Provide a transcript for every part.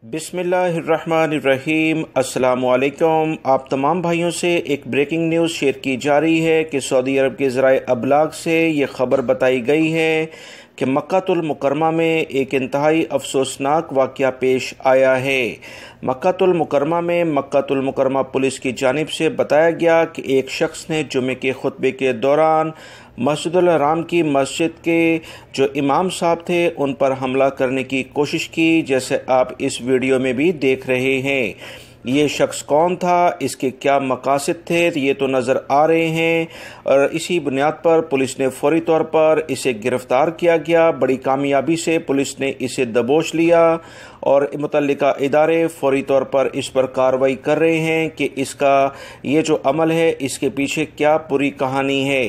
बिस्मिल्लाहिर्रहमानिर्रहीम। अस्सलामु अलैकुम। आप तमाम भाइयों से एक ब्रेकिंग न्यूज़ शेयर की जा रही है कि सऊदी अरब के ज़राए अबलाग से ये ख़बर बताई गई है कि मक्कातुल मुकरमा में एक इंतहाई अफसोसनाक वाक़या पेश आया है। मक्कातुल मुकरमा में मक्कातुल मुकरमा पुलिस की जानिब से बताया गया कि एक शख्स ने जुमे के खुतबे के दौरान मस्जिदुल हराम की मस्जिद के जो इमाम साहब थे उन पर हमला करने की कोशिश की, जैसे आप इस वीडियो में भी देख रहे हैं। ये शख्स कौन था, इसके क्या मकासद थे, ये तो नज़र आ रहे हैं और इसी बुनियाद पर पुलिस ने फौरी तौर पर इसे गिरफ़्तार किया गया। बड़ी कामयाबी से पुलिस ने इसे दबोच लिया और मुतल्लिका इदारे फौरी तौर पर इस पर कार्रवाई कर रहे हैं कि इसका ये जो अमल है इसके पीछे क्या पूरी कहानी है।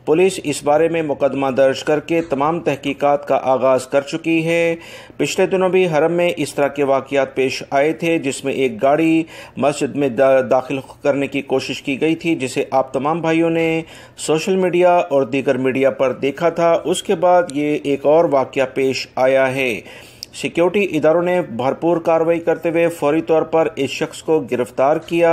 पुलिस इस बारे में मुकदमा दर्ज करके तमाम तहकीकात का आगाज़ कर चुकी है। पिछले दिनों भी हरम में इस तरह के वाक़यात पेश आए थे जिसमें एक गाड़ी मस्जिद में दाखिल करने की कोशिश की गई थी, जिसे आप तमाम भाइयों ने सोशल मीडिया और दीगर मीडिया पर देखा था। उसके बाद ये एक और वाक़या पेश आया है। सिक्योरिटी इदारों ने भरपूर कार्रवाई करते हुए फौरी तौर पर इस शख्स को गिरफ्तार किया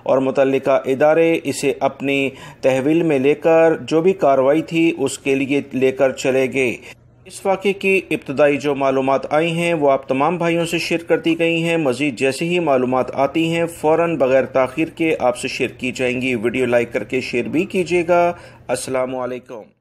और मुतल्लिका इदारे इसे अपनी तहवील में लेकर जो भी कार्रवाई थी उसके लिए लेकर चले गए। इस वाक़े की इब्तदाई जो मालूमात आई हैं वो आप तमाम भाइयों से शेयर कर दी गई हैं। मज़ीद जैसे ही मालूमात आती हैं फ़ौरन बग़ैर ताख़ीर के आपसे शेयर की जाएंगी। वीडियो लाइक करके शेयर भी कीजिएगा। अस्सलामु अलैकुम।